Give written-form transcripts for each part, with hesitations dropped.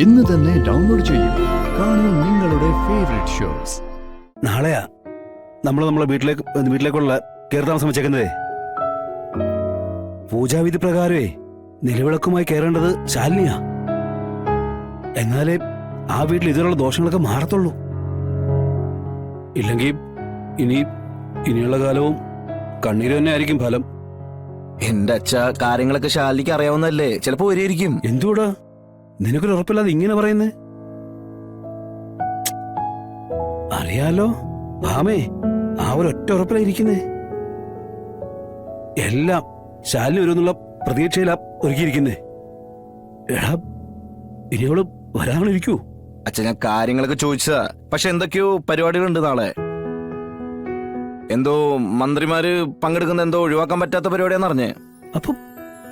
ഇന്ന് തന്നെ ഡൗൺലോഡ് ചെയ്യൂ. കാണൂ നിങ്ങളുടെ ഫേവറേറ്റ് ഷോസ്. നാളെയാ നമ്മളെ വീട്ടിലേക്കുള്ള കയറി താമസം വെച്ചേക്കുന്നതേ. പൂജാവിധി പ്രകാരമേ നിലവിളക്കുമായി കയറേണ്ടത് ശാലിനിയാ. എന്നാലേ ആ വീട്ടിൽ ഇതിലുള്ള ദോഷങ്ങളൊക്കെ മാറത്തുള്ളൂ. ഇല്ലെങ്കിൽ ഇനിയുള്ള കാലവും കണ്ണീര് തന്നെ ആയിരിക്കും ഫലം. എന്റെ അച്ഛ കാര്യങ്ങളൊക്കെ ശാലിനിക്ക് അറിയാവുന്നല്ലേ, ചിലപ്പോ വരെയായിരിക്കും. എന്തുകൂടാ നിനക്കൊരു ഉറപ്പില്ലാതെ ഇങ്ങനെ പറയുന്നേ? അറിയാലോ ഭാമേ, ആ ഒരൊറ്റ ഉറപ്പിലായിരിക്കുന്നേ. എല്ലാം ശാലിനി വരുന്നുള്ള പ്രതീക്ഷയിലാ ഒരുക്കിയിരിക്കുന്നേ. എടാ ഇനിയോള് വരാനിരിക്കൂ. അച്ഛൻ ഞാൻ കാര്യങ്ങളൊക്കെ ചോദിച്ചതാ, പക്ഷെ എന്തൊക്കെയോ പരിപാടികളുണ്ട് നാളെ. എന്തോ മന്ത്രിമാര് പങ്കെടുക്കുന്ന എന്തോ ഒഴിവാക്കാൻ പറ്റാത്ത പരിപാടിയാന്ന് അറിഞ്ഞേ. അപ്പൊ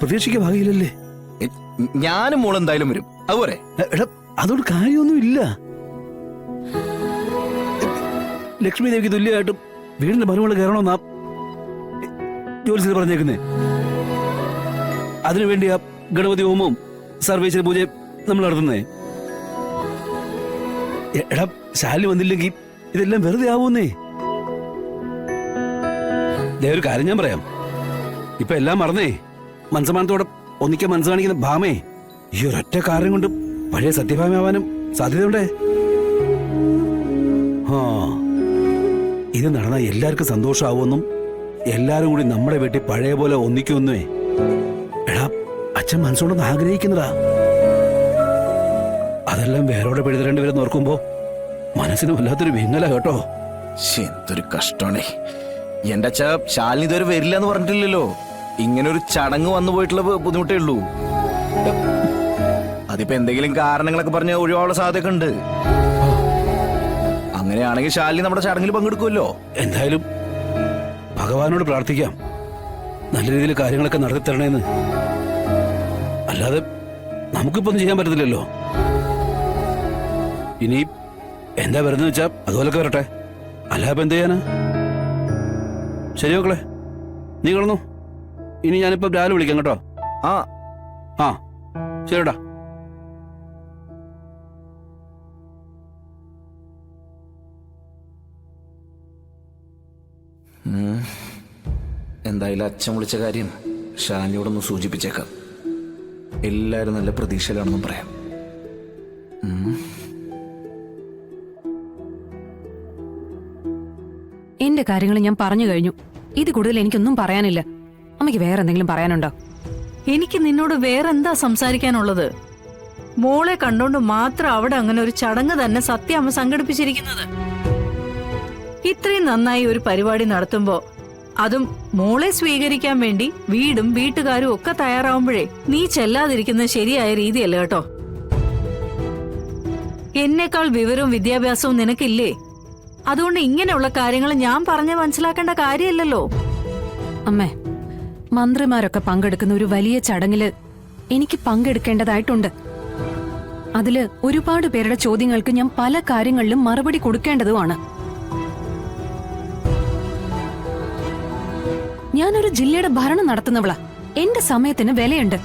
പ്രതീക്ഷയ്ക്ക് ഭാഗയില്ലല്ലേ? ഞാനും മോൾ എന്തായാലും വരും, അതുപോലെ. എടാ അതോട് കാര്യമൊന്നും ഇല്ല. ലക്ഷ്മി ദേവിക്ക് തുല്യമായിട്ടും വീടിന്റെ മരുമകള് കയറണമെന്നാ ജോലിസ്ഥിതി പറഞ്ഞേക്കുന്നേ. അതിനുവേണ്ടി ആ ഗണപതി ഹോമവും സർവേശ്വര പൂജയും നമ്മൾ നടത്തുന്നേ. എടാ ശാലിനി വന്നില്ലെങ്കിൽ ഇതെല്ലാം വെറുതെ ആവുന്നേ. ഒരു കാര്യം ഞാൻ പറയാം, ഇപ്പൊ എല്ലാം മറന്നേ മനസ്സമാനത്തോടെ ഒന്നിക്കാൻ മനസ്സ് കാണിക്കുന്ന ഭാമേ ഈ ഒരൊറ്റ കാരണം കൊണ്ട് പഴയ സത്യഭാമയാവാനും സാധ്യതയുണ്ടേ. ഇത് നടന്നാൽ എല്ലാവർക്കും സന്തോഷമാവുമെന്നും എല്ലാരും കൂടി നമ്മുടെ വീട്ടിൽ പഴയ പോലെ ഒന്നിക്കുമെന്നേ എടാ അച്ഛൻ മനസ്സുകൊണ്ടൊന്ന് ആഗ്രഹിക്കുന്നതാ. അതെല്ലാം വേറോടെ പെഴുതരേണ്ടി വരുന്ന ഓർക്കുമ്പോ മനസ്സിന് വല്ലാത്തൊരു വിങ്ങല കേട്ടോ. എന്തൊരു കഷ്ടമാണേ. എന്റെ അച്ഛ ശാലിനി ഇതുവരെ വരില്ല എന്ന് പറഞ്ഞിട്ടില്ലല്ലോ. ഇങ്ങനെ ഒരു ചടങ്ങ് വന്നു പോയിട്ടുള്ള ബുദ്ധിമുട്ടേ ഉള്ളൂ. അതിപ്പോ എന്തെങ്കിലും കാരണങ്ങളൊക്കെ പറഞ്ഞ് ഒഴിവാനുള്ള സാധ്യതയൊക്കെ ഉണ്ട്. അങ്ങനെയാണെങ്കിൽ ശാലിനി നമ്മുടെ ചടങ്ങിൽ പങ്കെടുക്കുമല്ലോ. എന്തായാലും ഭഗവാനോട് പ്രാർത്ഥിക്കാം നല്ല രീതിയിൽ കാര്യങ്ങളൊക്കെ നടത്തി തരണേന്ന്. അല്ലാതെ നമുക്കിപ്പോ ഒന്നും ചെയ്യാൻ പറ്റത്തില്ലല്ലോ. ഇനി എന്താ വരുന്നത് വെച്ചാ അതുപോലൊക്കെ വരട്ടെ, അല്ലാതെ എന്ത് ചെയ്യാനാ? ശരി മക്കളെ, നീ കിടന്നു. ഇനി ഞാനിപ്പോ രാവിലെ വിളിക്കാം കേട്ടോ. ആ ശരിടാ. എന്തായാലും അച്ഛൻ വിളിച്ച കാര്യം ഷാലിനിയോടൊന്ന് സൂചിപ്പിച്ചേക്കാം. എല്ലാരും നല്ല പ്രതീക്ഷയിലാണെന്നും പറയാം. എന്റെ കാര്യങ്ങൾ ഞാൻ പറഞ്ഞു കഴിഞ്ഞു. ഇത് കൂടുതൽ എനിക്കൊന്നും പറയാനില്ല. അമ്മയ്ക്ക് വേറെ എന്തെങ്കിലും പറയാനുണ്ടോ? എനിക്ക് നിന്നോട് വേറെന്താ സംസാരിക്കാനുള്ളത്? മോളെ കണ്ടോണ്ട് മാത്രം അവിടെ അങ്ങനെ ഒരു ചടങ്ങ് തന്നെ സത്യം അമ്മ സംഘടിപ്പിച്ചിരിക്കുന്നത്. ഇത്രയും നന്നായി ഒരു പരിപാടി നടത്തുമ്പോ അതും മോളെ സ്വീകരിക്കാൻ വേണ്ടി വീടും വീട്ടുകാരും ഒക്കെ തയ്യാറാവുമ്പോഴേ നീ ചെല്ലാതിരിക്കുന്നത് ശരിയായ രീതിയല്ല കേട്ടോ. എന്നേക്കാൾ വിവരവും വിദ്യാഭ്യാസവും നിനക്കില്ലേ? അതുകൊണ്ട് ഇങ്ങനെയുള്ള കാര്യങ്ങൾ ഞാൻ പറഞ്ഞ് മനസ്സിലാക്കേണ്ട കാര്യമല്ലല്ലോ. അമ്മേ, മന്ത്രിമാരൊക്കെ പങ്കെടുക്കുന്ന ഒരു വലിയ ചടങ്ങില് എനിക്ക് പങ്കെടുക്കേണ്ടതായിട്ടുണ്ട്. അതില് ഒരുപാട് പേരുടെ ചോദ്യങ്ങൾക്ക് ഞാൻ പല കാര്യങ്ങളിലും മറുപടി കൊടുക്കേണ്ടതുമാണ്. ഞാനൊരു ജില്ലയുടെ ഭരണം നടത്തുന്നവളാ. എന്റെ സമയത്തിന് വിലയുണ്ട്.